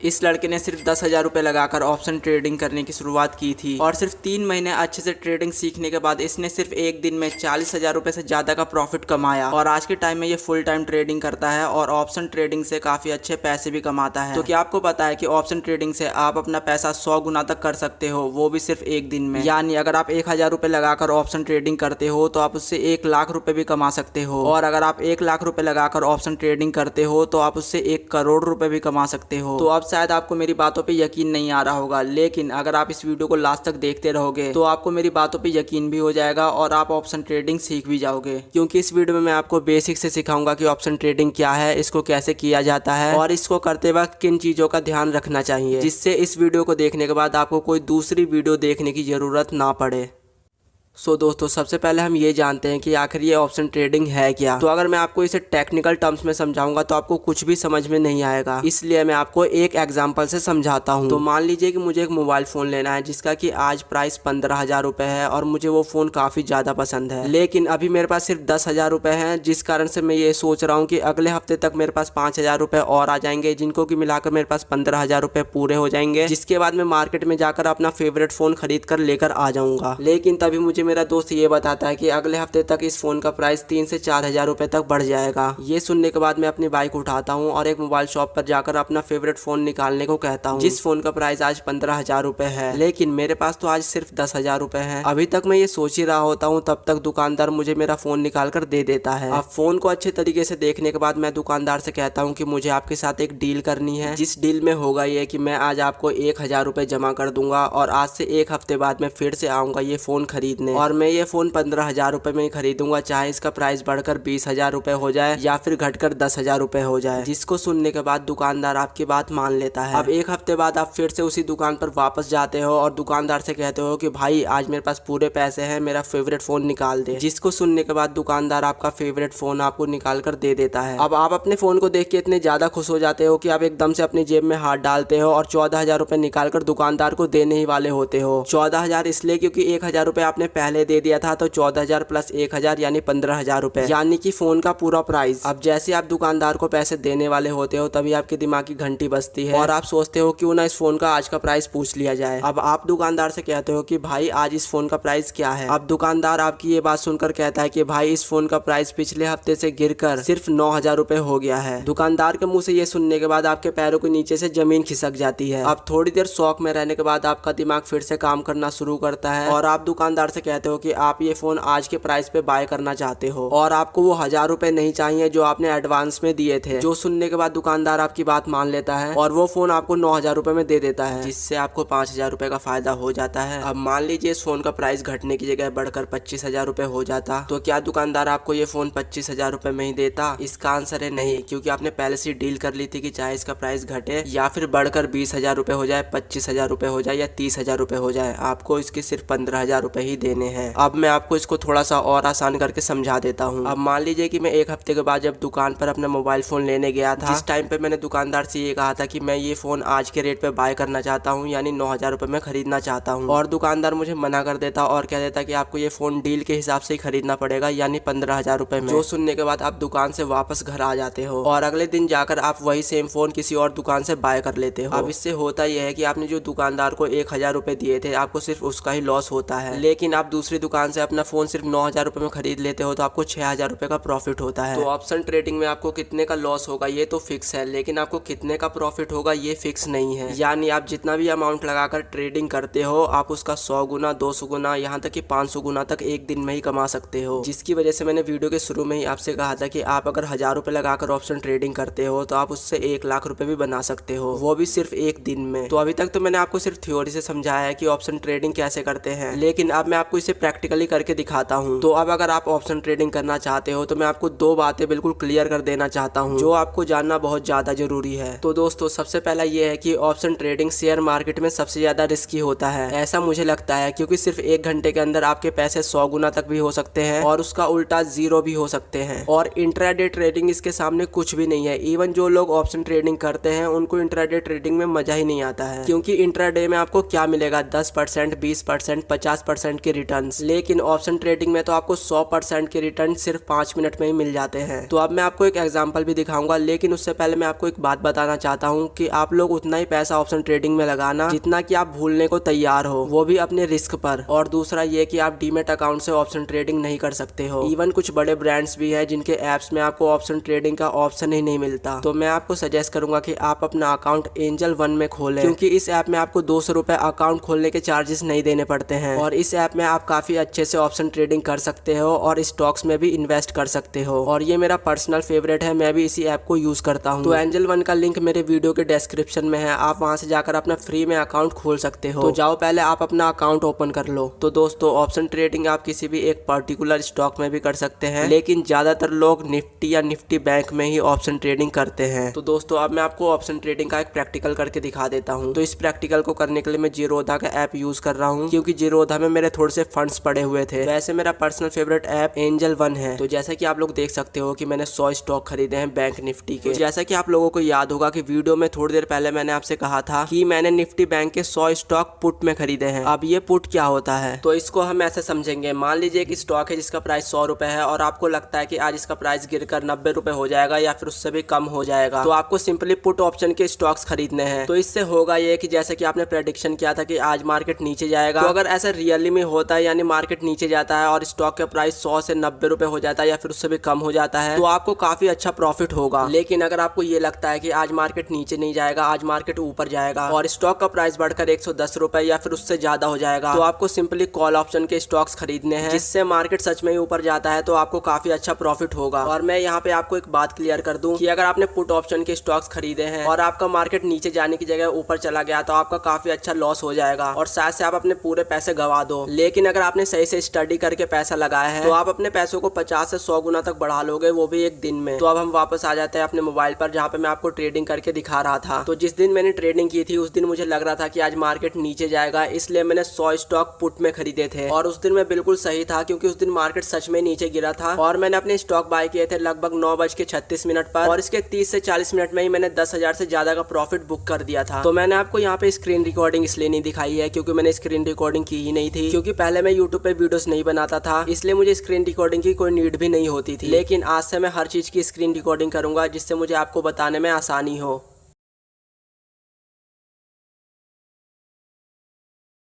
इस लड़के ने सिर्फ 10,000 रुपये लगाकर ऑप्शन ट्रेडिंग करने की शुरुआत की थी और सिर्फ 3 महीने अच्छे से ट्रेडिंग सीखने के बाद इसने सिर्फ एक दिन में 40,000 रुपये से ज्यादा का प्रॉफिट कमाया। और आज के टाइम में ये फुल टाइम ट्रेडिंग करता है और ऑप्शन ट्रेडिंग से काफी अच्छे पैसे भी कमाता है। तो क्या आपको पता है कि ऑप्शन ट्रेडिंग से आप अपना पैसा 100 गुना तक कर सकते हो, वो भी सिर्फ एक दिन में। यानी अगर आप 1,000 रुपये लगाकर ऑप्शन ट्रेडिंग करते हो तो आप उससे 1,00,000 रुपये भी कमा सकते हो। और अगर आप 1,00,000 रुपये लगाकर ऑप्शन ट्रेडिंग करते हो तो आप उससे 1 करोड़ रुपये भी कमा सकते हो। तो अब शायद आपको मेरी बातों पे यकीन नहीं आ रहा होगा, लेकिन अगर आप इस वीडियो को लास्ट तक देखते रहोगे तो आपको मेरी बातों पे यकीन भी हो जाएगा और आप ऑप्शन ट्रेडिंग सीख भी जाओगे। क्योंकि इस वीडियो में मैं आपको बेसिक से सिखाऊंगा कि ऑप्शन ट्रेडिंग क्या है, इसको कैसे किया जाता है और इसको करते वक्त किन चीजों का ध्यान रखना चाहिए, जिससे इस वीडियो को देखने के बाद आपको कोई दूसरी वीडियो देखने की जरूरत ना पड़े। दोस्तों, सबसे पहले हम ये जानते हैं कि आखिर ये ऑप्शन ट्रेडिंग है क्या। तो अगर मैं आपको इसे टेक्निकल टर्म्स में समझाऊंगा तो आपको कुछ भी समझ में नहीं आएगा, इसलिए मैं आपको एक एग्जांपल से समझाता हूँ। तो मान लीजिए कि मुझे एक मोबाइल फोन लेना है जिसका कि आज प्राइस 15,000 रुपए है और मुझे वो फोन काफी ज्यादा पसंद है, लेकिन अभी मेरे पास सिर्फ 10,000 रुपए है, जिस कारण से मैं ये सोच रहा हूँ कि अगले हफ्ते तक मेरे पास 5,000 रुपए और आ जाएंगे, जिनको की मिलाकर मेरे पास 15,000 रुपए पूरे हो जाएंगे, जिसके बाद मैं मार्केट में जाकर अपना फेवरेट फोन खरीद कर लेकर आ जाऊंगा। लेकिन तभी मुझे मेरा दोस्त ये बताता है कि अगले हफ्ते तक इस फोन का प्राइस 3 से 4,000 रुपए तक बढ़ जाएगा। ये सुनने के बाद मैं अपनी बाइक उठाता हूँ और एक मोबाइल शॉप पर जाकर अपना फेवरेट फोन निकालने को कहता हूँ, जिस फोन का प्राइस आज 15,000 रुपए है, लेकिन मेरे पास तो आज सिर्फ 10,000 रुपए है। अभी तक मैं ये सोच ही रहा होता हूँ, तब तक दुकानदार मुझे मेरा फोन निकाल कर दे देता है। अब फोन को अच्छे तरीके से देखने के बाद मैं दुकानदार से कहता हूँ कि मुझे आपके साथ एक डील करनी है, जिस डील में होगा ये कि मैं आज आपको 1,000 रुपए जमा कर दूंगा और आज से 1 हफ्ते बाद मैं फिर से आऊंगा ये फोन खरीदने और मैं ये फोन 15,000 रुपए में ही खरीदूंगा, चाहे इसका प्राइस बढ़कर 20,000 रुपए हो जाए या फिर घटकर 10,000 रुपए हो जाए। जिसको सुनने के बाद दुकानदार आपकी बात मान लेता है। अब 1 हफ्ते बाद आप फिर से उसी दुकान पर वापस जाते हो और दुकानदार से कहते हो कि भाई आज मेरे पास पूरे पैसे हैं, मेरा फेवरेट फोन निकाल दे। जिसको सुनने के बाद दुकानदार आपका फेवरेट फोन आपको निकाल कर दे देता है। अब आप अपने फोन को देख के इतने ज्यादा खुश हो जाते हो कि आप एकदम से अपनी जेब में हाथ डालते हो और 14,000 रुपए निकाल कर दुकानदार को देने ही वाले होते हो। 14,000 इसलिए क्योंकि 1,000 रुपए आपने पहले दे दिया था, तो 14,000 प्लस 1,000 यानी 15,000 रुपए, यानी कि फोन का पूरा प्राइस। अब जैसे आप दुकानदार को पैसे देने वाले होते हो तभी आपके दिमाग की घंटी बजती है और आप सोचते हो क्यों ना इस फोन का आज का प्राइस पूछ लिया जाए। अब आप दुकानदार से कहते हो कि भाई आज इस फोन का प्राइस क्या है। अब दुकानदार आपकी ये बात सुनकर कहता है कि भाई इस फोन का प्राइस पिछले हफ्ते से गिरकर सिर्फ 9,000 रुपए हो गया है। दुकानदार के मुंह से ये सुनने के बाद आपके पैरों के नीचे से जमीन खिसक जाती है। अब थोड़ी देर शौक में रहने के बाद आपका दिमाग फिर से काम करना शुरू करता है और आप दुकानदार से कहते हो कि आप ये फोन आज के प्राइस पे बाय करना चाहते हो और आपको वो 1,000 रुपए नहीं चाहिए जो आपने एडवांस में दिए थे। जो सुनने के बाद दुकानदार आपकी बात मान लेता है और वो फोन आपको 9,000 रुपए में दे देता है, जिससे आपको 5,000 रुपए का फायदा हो जाता है। अब मान लीजिए इस फोन का प्राइस घटने की जगह बढ़कर 25,000 रुपए हो जाता, तो क्या दुकानदार आपको ये फोन 25,000 रुपए में ही देता? इसका आंसर है नहीं, क्योंकि आपने पहले से डील कर ली थी कि चाहे इसका प्राइस घटे या फिर बढ़कर 20,000 रुपए हो जाए, 25,000 रुपए हो जाए या 30,000 रुपए हो जाए, आपको इसके सिर्फ 15,000 रुपए ही देने हैं। अब मैं आपको इसको थोड़ा सा और आसान करके समझा देता हूँ। अब मान लीजिए कि मैं 1 हफ्ते के बाद जब दुकान पर अपना मोबाइल फोन लेने गया था, जिस टाइम पे मैंने दुकानदार से ये कहा था कि मैं ये फोन आज के रेट पे बाय करना चाहता हूँ, यानी 9,000 रुपए में खरीदना चाहता हूँ, और दुकानदार मुझे मना कर देता और कह देता कि आपको ये फोन डील के हिसाब से ही खरीदना पड़ेगा, यानी 15,000 रुपए में। जो सुनने के बाद आप दुकान से वापस घर आ जाते हो और अगले दिन जाकर आप वही सेम फोन किसी और दुकान से बाय कर लेते हो। अब इससे होता यह है कि आपने जो दुकानदार को 1,000 रुपए दिए थे, आपको सिर्फ उसका ही लॉस होता है, लेकिन आप दूसरी दुकान से अपना फोन सिर्फ 9,000 रुपए में खरीद लेते हो तो आपको 6,000 रुपए का प्रॉफिट होता है। तो ऑप्शन ट्रेडिंग में आपको कितने का लॉस होगा ये तो फिक्स है, लेकिन आपको कितने का प्रॉफिट होगा ये फिक्स नहीं है। यानी आप जितना भी अमाउंट लगाकर ट्रेडिंग करते हो, आप उसका 100 गुना, 200 गुना, यहाँ तक कि 500 गुना तक एक दिन में ही कमा सकते हो। जिसकी वजह से मैंने वीडियो के शुरू में ही आपसे कहा था कि आप अगर 1,000 रुपए लगाकर ऑप्शन ट्रेडिंग करते हो तो आप उससे 1,00,000 रुपए भी बना सकते हो, वो भी सिर्फ एक दिन में। तो अभी तक तो मैंने आपको सिर्फ थ्योरी से समझाया है कि ऑप्शन ट्रेडिंग कैसे करते हैं, लेकिन अब मैं आपको इसे प्रैक्टिकली करके दिखाता हूँ। तो अब अगर आप ऑप्शन ट्रेडिंग करना चाहते हो तो मैं आपको 2 बातें बिल्कुल क्लियर कर देना चाहता हूँ जो आपको जानना बहुत ज्यादा जरूरी है। तो दोस्तों, सबसे पहला ये है कि ऑप्शन ट्रेडिंग शेयर मार्केट में सबसे ज्यादा रिस्की होता है, ऐसा मुझे लगता है, क्योंकि सिर्फ 1 घंटे के अंदर आपके पैसे 100 गुना तक भी हो सकते हैं और उसका उल्टा 0 भी हो सकते हैं। और इंट्राडे ट्रेडिंग इसके सामने कुछ भी नहीं है। इवन जो लोग ऑप्शन ट्रेडिंग करते हैं उनको इंट्राडे ट्रेडिंग में मजा ही नहीं आता है, क्योंकि इंट्राडे में आपको क्या मिलेगा? 10%, 20%, 50% की रिटर्न, लेकिन ऑप्शन ट्रेडिंग में तो आपको 100% के रिटर्न सिर्फ 5 मिनट में ही मिल जाते हैं। तो अब मैं आपको एक एग्जांपल भी दिखाऊंगा, लेकिन उससे पहले मैं आपको एक बात बताना चाहता हूं कि आप लोग उतना ही पैसा ऑप्शन ट्रेडिंग में लगाना जितना कि आप भूलने को तैयार हो, वो भी अपने रिस्क पर। और दूसरा ये कि आप डीमेट अकाउंट से ऑप्शन ट्रेडिंग नहीं कर सकते हो। इवन कुछ बड़े ब्रांड्स भी है जिनके एप्स में आपको ऑप्शन ट्रेडिंग का ऑप्शन ही नहीं मिलता। तो मैं आपको सजेस्ट करूंगा कि आप अपना अकाउंट एंजल वन में खोलें, क्योंकि इस ऐप में आपको 200 रुपए अकाउंट खोलने के चार्जेस नहीं देने पड़ते हैं और इस ऐप में आप काफी अच्छे से ऑप्शन ट्रेडिंग कर सकते हो और स्टॉक्स में भी इन्वेस्ट कर सकते हो। और ये मेरा पर्सनल फेवरेट है, मैं भी इसी ऐप को यूज करता हूँ। तो एंजल वन का लिंक मेरे वीडियो के डिस्क्रिप्शन में है, आप वहां से जाकर अपना फ्री में अकाउंट खोल सकते हो। तो जाओ पहले आप अपना अकाउंट ओपन कर लो। तो दोस्तों ऑप्शन ट्रेडिंग आप किसी भी एक पर्टिकुलर स्टॉक में भी कर सकते हैं, लेकिन ज्यादातर लोग निफ्टी या निफ्टी बैंक में ही ऑप्शन ट्रेडिंग करते हैं। तो दोस्तों अब मैं आपको ऑप्शन ट्रेडिंग का एक प्रैक्टिकल करके दिखा देता हूँ। तो इस प्रैक्टिकल को करने के लिए मैं जीरोधा का ऐप यूज कर रहा हूँ, क्योंकि जीरोधा में मेरे थोड़े से फंड्स पड़े हुए थे। वैसे मेरा personal favourite app angel one है। तो जैसा कि आप लोग देख सकते हो कि मैंने 100 स्टॉक खरीदे हैं बैंक निफ्टी के। जैसा कि आप लोगों को याद होगा कि वीडियो में थोड़ी देर पहले मैंने आपसे कहा था कि मैंने निफ्टी बैंक के 100 स्टॉक पुट में खरीदे हैं। अब ये पुट क्या होता है, तो इसको हम ऐसे समझेंगे। मान लीजिए एक स्टॉक है जिसका प्राइस 100 रुपए है और आपको लगता है कि आज इसका प्राइस गिरकर 90 रुपए हो जाएगा या फिर उससे भी कम हो जाएगा। तो आपको सिंपली पुट ऑप्शन के स्टॉक्स खरीदने हैं। तो इससे होगा ये कि जैसे कि आपने प्रेडिक्शन किया था कि आज मार्केट नीचे जाएगा, तो अगर ऐसा रियली में होता है यानी मार्केट नीचे जाता है और स्टॉक का प्राइस 100 से 90 रुपए हो जाता है या फिर उससे भी कम हो जाता है, तो आपको काफी अच्छा प्रॉफिट होगा। लेकिन अगर आपको ये लगता है कि आज मार्केट नीचे नहीं जाएगा, आज मार्केट ऊपर जाएगा और स्टॉक का प्राइस बढ़कर 110 रुपए या फिर उससे ज्यादा हो जाएगा, तो आपको सिंपली कॉल ऑप्शन के स्टॉक्स खरीदने हैं, जिससे मार्केट सच में ही ऊपर जाता है तो आपको काफी अच्छा प्रॉफिट होगा। और मैं यहाँ पे आपको एक बात क्लियर कर दूं कि अगर आपने पुट ऑप्शन के स्टॉक्स खरीदे हैं और आपका मार्केट नीचे जाने की जगह ऊपर चला गया, तो आपका काफी अच्छा लॉस हो जाएगा और शायद से आप अपने पूरे पैसे गवा दो। लेकिन अगर आपने सही से स्टडी करके पैसा लगाया है तो आप अपने पैसों को 50 से 100 गुना तक बढ़ा लोगे, वो भी एक दिन में। तो अब हम वापस आ जाते हैं अपने मोबाइल पर, जहाँ पे मैं आपको ट्रेडिंग करके दिखा रहा था। तो जिस दिन मैंने ट्रेडिंग की थी उस दिन मुझे लग रहा था कि आज मार्केट नीचे जाएगा, इसलिए मैंने 100 स्टॉक पुट में खरीदे थे और उस दिन मैं बिल्कुल सही था, क्योंकि उस दिन मार्केट सच में नीचे गिरा था और मैंने अपने स्टॉक बाय किए थे लगभग 9:36 पर और इसके 30 से 40 मिनट में ही मैंने 10,000 से ज्यादा का प्रॉफिट बुक कर दिया था। तो मैंने आपको यहाँ पे स्क्रीन रिकॉर्डिंग इसलिए नहीं दिखाई है क्योंकि मैंने स्क्रीन रिकॉर्डिंग की ही नहीं थी, क्योंकि पहले मैं यूट्यूब पे वीडियोस नहीं बनाता था, इसलिए मुझे स्क्रीन रिकॉर्डिंग की कोई नीड भी नहीं होती थी। लेकिन आज से मैं हर चीज की स्क्रीन रिकॉर्डिंग करूंगा जिससे मुझे आपको बताने में आसानी हो।